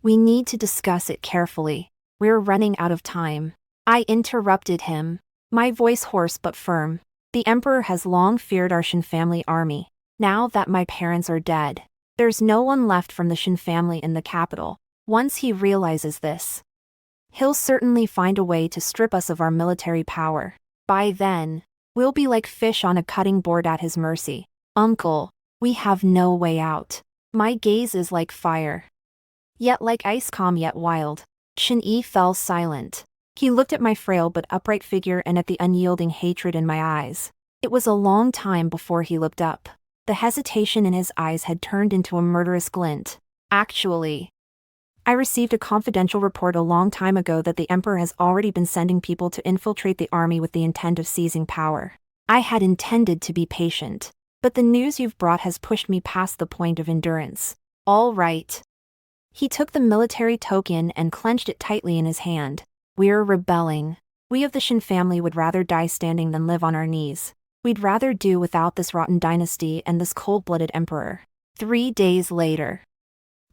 We need to discuss it carefully. We're running out of time. I interrupted him, my voice hoarse but firm. The emperor has long feared our Shin family army. Now that my parents are dead, there's no one left from the Shin family in the capital. Once he realizes this, he'll certainly find a way to strip us of our military power. By then, we'll be like fish on a cutting board at his mercy. Uncle, we have no way out. My gaze is like fire, yet like ice, calm yet wild. Shin Yi fell silent. He looked at my frail but upright figure and at the unyielding hatred in my eyes. It was a long time before he looked up. The hesitation in his eyes had turned into a murderous glint. Actually, I received a confidential report a long time ago that the emperor has already been sending people to infiltrate the army with the intent of seizing power. I had intended to be patient, but the news you've brought has pushed me past the point of endurance. All right. He took the military token and clenched it tightly in his hand. We're rebelling. We of the Shin family would rather die standing than live on our knees. We'd rather do without this rotten dynasty and this cold-blooded emperor. 3 days later,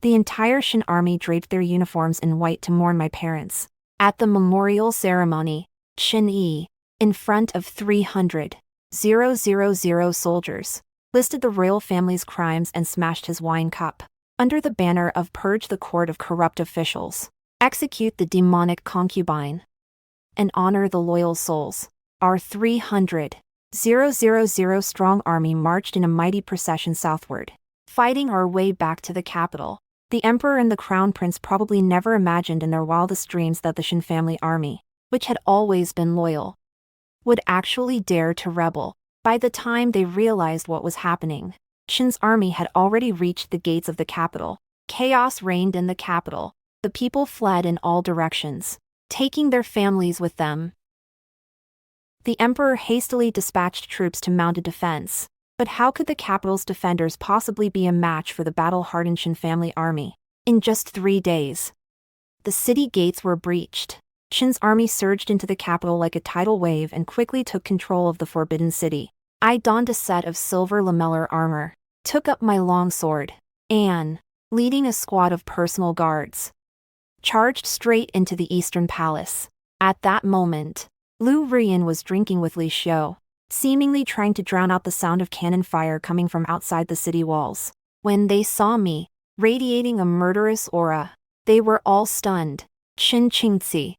the entire Shin army draped their uniforms in white to mourn my parents. At the memorial ceremony, Shin Yi, in front of 300,000 soldiers, listed the royal family's crimes and smashed his wine cup. Under the banner of Purge the court of corrupt officials, execute the demonic concubine, and honor the loyal souls, our 300,000 strong army marched in a mighty procession southward, fighting our way back to the capital. The emperor and the crown prince probably never imagined in their wildest dreams that the Shin family army, which had always been loyal, would actually dare to rebel. By the time they realized what was happening, Shin's army had already reached the gates of the capital. Chaos reigned in the capital. The people fled in all directions, taking their families with them. The emperor hastily dispatched troops to mount a defense. But how could the capital's defenders possibly be a match for the battle-hardened Shin family army? In just 3 days, the city gates were breached. Shin's army surged into the capital like a tidal wave and quickly took control of the Forbidden City. I donned a set of silver lamellar armor, took up my long sword, and, leading a squad of personal guards, charged straight into the Eastern Palace. At that moment, Liu Ruyan was drinking with Li Xiu, seemingly trying to drown out the sound of cannon fire coming from outside the city walls. When they saw me, radiating a murderous aura, they were all stunned. Qingzi.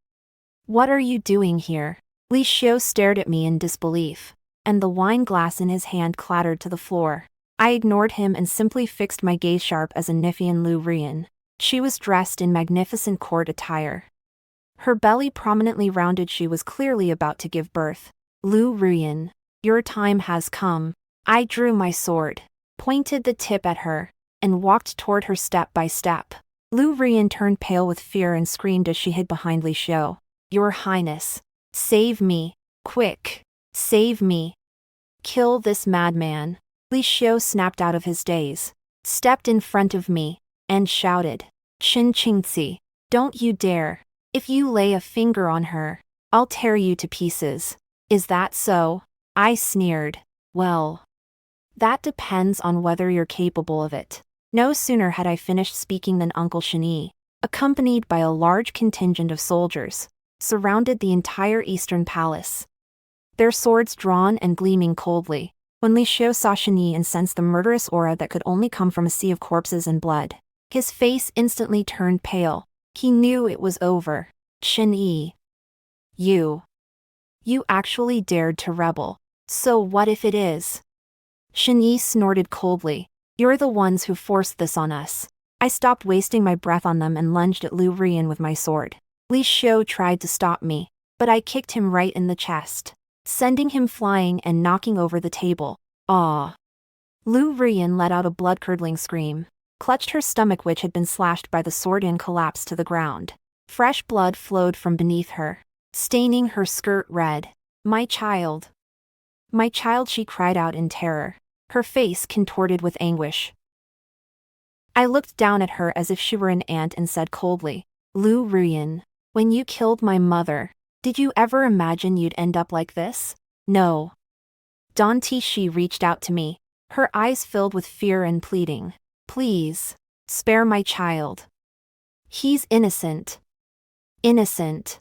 What are you doing here? Li Xiu stared at me in disbelief, and the wine glass in his hand clattered to the floor. I ignored him and simply fixed my gaze sharp as a Nifian Liu Ruyan. She was dressed in magnificent court attire. Her belly prominently rounded. She was clearly about to give birth. Liu Ruyan, your time has come. I drew my sword, pointed the tip at her, and walked toward her step by step. Liu Ruyan turned pale with fear and screamed as she hid behind Li Xiu. Your Highness. Save me. Quick. Save me. Kill this madman. Li Xiu snapped out of his daze, stepped in front of me, and shouted. Qin Qingzi. Don't you dare. If you lay a finger on her, I'll tear you to pieces. Is that so? I sneered. Well, that depends on whether you're capable of it. No sooner had I finished speaking than Uncle Shani, accompanied by a large contingent of soldiers, surrounded the entire eastern palace. Their swords drawn and gleaming coldly. When Li Xiu saw Shani and sensed the murderous aura that could only come from a sea of corpses and blood, his face instantly turned pale. He knew it was over. Shani. You actually dared to rebel. So what if it is? Shani snorted coldly. You're the ones who forced this on us. I stopped wasting my breath on them and lunged at Liu Ruyan with my sword. Li Xiu tried to stop me, but I kicked him right in the chest, sending him flying and knocking over the table. Ah! Liu Ruyan let out a blood-curdling scream, clutched her stomach which had been slashed by the sword and collapsed to the ground. Fresh blood flowed from beneath her, staining her skirt red. My child! My child, she cried out in terror, her face contorted with anguish. I looked down at her as if she were an ant and said coldly, Liu Ruyan, when you killed my mother, did you ever imagine you'd end up like this? No. Don Tishi reached out to me, her eyes filled with fear and pleading. Please, spare my child. He's innocent. Innocent.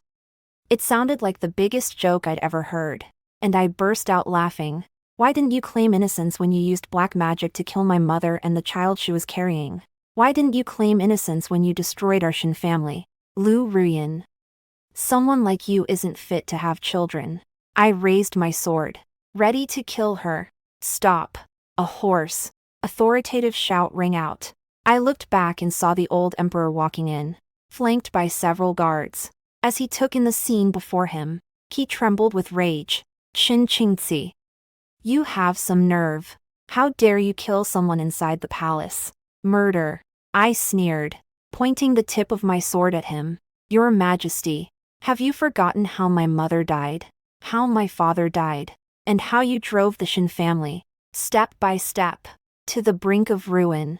It sounded like the biggest joke I'd ever heard, and I burst out laughing. Why didn't you claim innocence when you used black magic to kill my mother and the child she was carrying? Why didn't you claim innocence when you destroyed our Shin family? Liu Ruyan. Someone like you isn't fit to have children. I raised my sword, ready to kill her. Stop. A hoarse, authoritative shout rang out. I looked back and saw the old emperor walking in, flanked by several guards. As he took in the scene before him, he trembled with rage. Qin Qingzi. You have some nerve. How dare you kill someone inside the palace? Murder. I sneered, pointing the tip of my sword at him. Your Majesty, have you forgotten how my mother died? How my father died? And how you drove the Shin family, step by step, to the brink of ruin?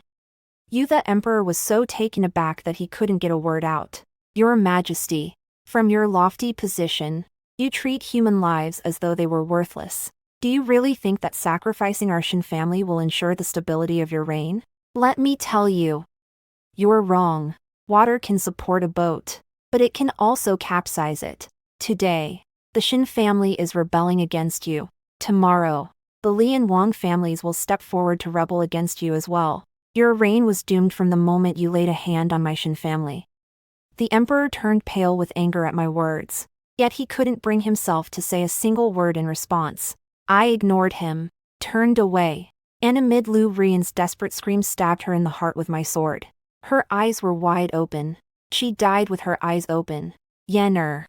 The emperor was so taken aback that he couldn't get a word out. Your Majesty, from your lofty position, you treat human lives as though they were worthless. Do you really think that sacrificing our Shin family will ensure the stability of your reign? Let me tell you. You're wrong. Water can support a boat, but it can also capsize it. Today, the Shin family is rebelling against you. Tomorrow, the Li and Wang families will step forward to rebel against you as well. Your reign was doomed from the moment you laid a hand on my Shin family. The emperor turned pale with anger at my words, yet he couldn't bring himself to say a single word in response. I ignored him, turned away, and amid Liu Ruyan's desperate screams stabbed her in the heart with my sword. Her eyes were wide open. She died with her eyes open. Yener.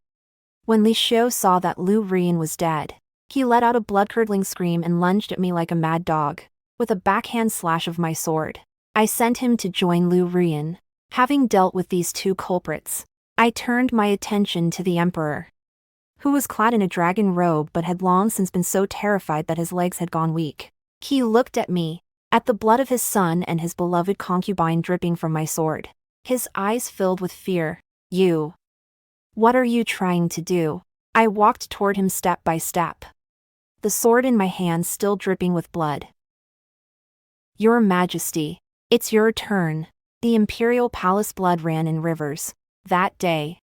When Li Xiu saw that Liu Ruyan was dead, he let out a blood-curdling scream and lunged at me like a mad dog, with a backhand slash of my sword. I sent him to join Liu Ruyan. Having dealt with these two culprits, I turned my attention to the emperor, who was clad in a dragon robe but had long since been so terrified that his legs had gone weak. He looked at me, at the blood of his son and his beloved concubine dripping from my sword. His eyes filled with fear. You. What are you trying to do? I walked toward him step by step, the sword in my hand still dripping with blood. Your Majesty, it's your turn. The imperial palace blood ran in rivers. That day,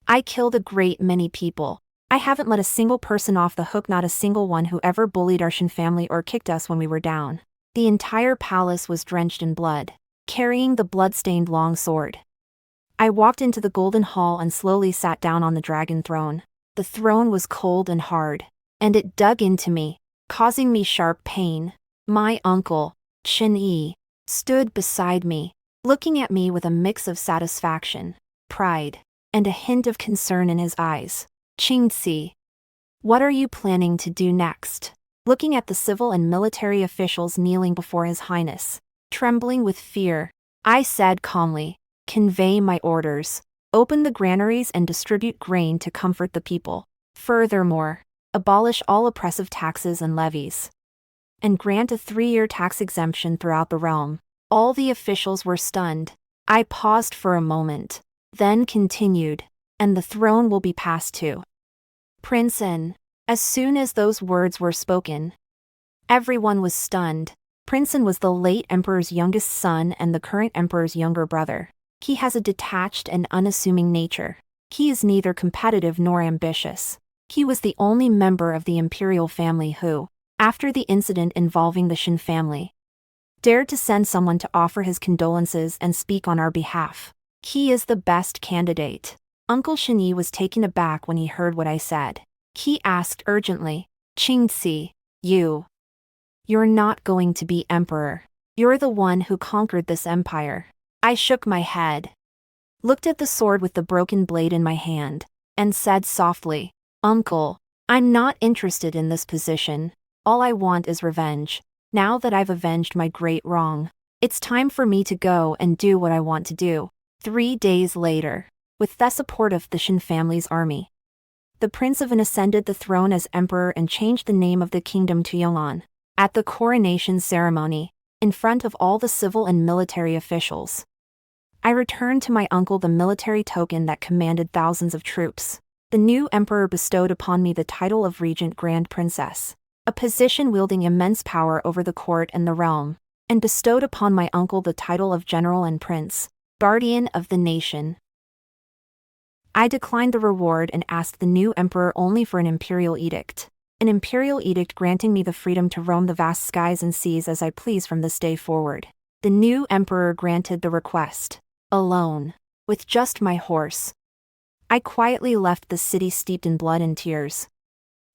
I killed a great many people. I haven't let a single person off the hook, not a single one who ever bullied our Shin family or kicked us when we were down. The entire palace was drenched in blood, carrying the blood-stained long sword. I walked into the golden hall and slowly sat down on the dragon throne. The throne was cold and hard, and it dug into me, causing me sharp pain. My uncle, Qin Yi, stood beside me, looking at me with a mix of satisfaction, pride, and a hint of concern in his eyes. Qingzi, what are you planning to do next? Looking at the civil and military officials kneeling before His Highness, trembling with fear, I said calmly, convey my orders, open the granaries and distribute grain to comfort the people. Furthermore, abolish all oppressive taxes and levies, and grant a 3-year tax exemption throughout the realm. All the officials were stunned. I paused for a moment, then continued, and the throne will be passed to Prince N. As soon as those words were spoken, everyone was stunned. Prince N was the late emperor's youngest son and the current emperor's younger brother. He has a detached and unassuming nature. He is neither competitive nor ambitious. He was the only member of the imperial family who, after the incident involving the Shin family, dared to send someone to offer his condolences and speak on our behalf. He is the best candidate. Uncle Shinyi was taken aback when he heard what I said. He asked urgently, Qingzi, you're not going to be emperor. You're the one who conquered this empire. I shook my head, looked at the sword with the broken blade in my hand, and said softly, Uncle, I'm not interested in this position. All I want is revenge. Now that I've avenged my great wrong, it's time for me to go and do what I want to do. 3 days later, with the support of the Shin family's army, the Prince of An ascended the throne as emperor and changed the name of the kingdom to Yong'an. At the coronation ceremony, in front of all the civil and military officials, I returned to my uncle the military token that commanded thousands of troops. The new emperor bestowed upon me the title of Regent Grand Princess, a position wielding immense power over the court and the realm, and bestowed upon my uncle the title of General and Prince, Guardian of the Nation. I declined the reward and asked the new emperor only for an imperial edict granting me the freedom to roam the vast skies and seas as I please from this day forward. The new emperor granted the request. Alone, with just my horse, I quietly left the city steeped in blood and tears,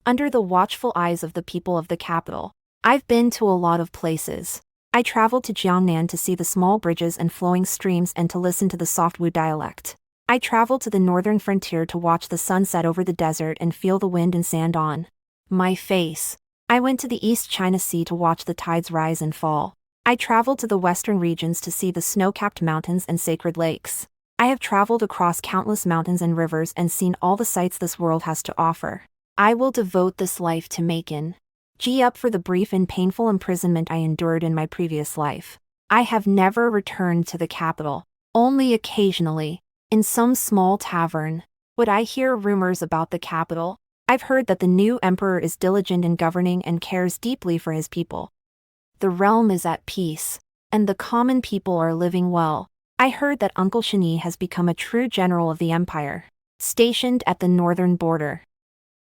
under the watchful eyes of the people of the capital. I've been to a lot of places. I traveled to Jiangnan to see the small bridges and flowing streams and to listen to the soft Wu dialect. I traveled to the northern frontier to watch the sun set over the desert and feel the wind and sand on my face. I went to the East China Sea to watch the tides rise and fall. I traveled to the western regions to see the snow-capped mountains and sacred lakes. I have traveled across countless mountains and rivers and seen all the sights this world has to offer. I will devote this life to making up for the brief and painful imprisonment I endured in my previous life. I have never returned to the capital. Only occasionally, in some small tavern, would I hear rumors about the capital. I've heard that the new emperor is diligent in governing and cares deeply for his people. The realm is at peace, and the common people are living well. I heard that Uncle Shinyi has become a true general of the empire, stationed at the northern border,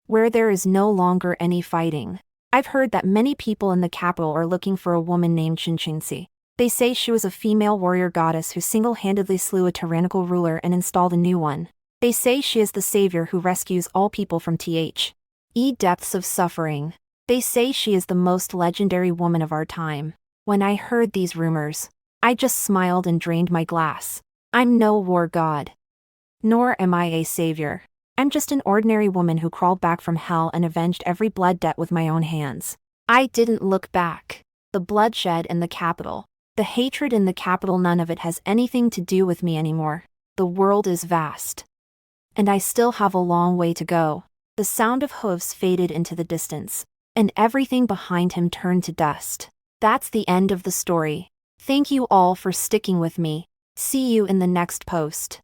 where there is no longer any fighting. I've heard that many people in the capital are looking for a woman named Qingzi. They say she was a female warrior goddess who single-handedly slew a tyrannical ruler and installed a new one. They say she is the savior who rescues all people from the depths of suffering. They say she is the most legendary woman of our time. When I heard these rumors, I just smiled and drained my glass. I'm no war god. Nor am I a savior. I'm just an ordinary woman who crawled back from hell and avenged every blood debt with my own hands. I didn't look back. The bloodshed in the capital, the hatred in the capital, none of it has anything to do with me anymore. The world is vast, and I still have a long way to go. The sound of hooves faded into the distance, and everything behind him turned to dust. That's the end of the story. Thank you all for sticking with me. See you in the next post.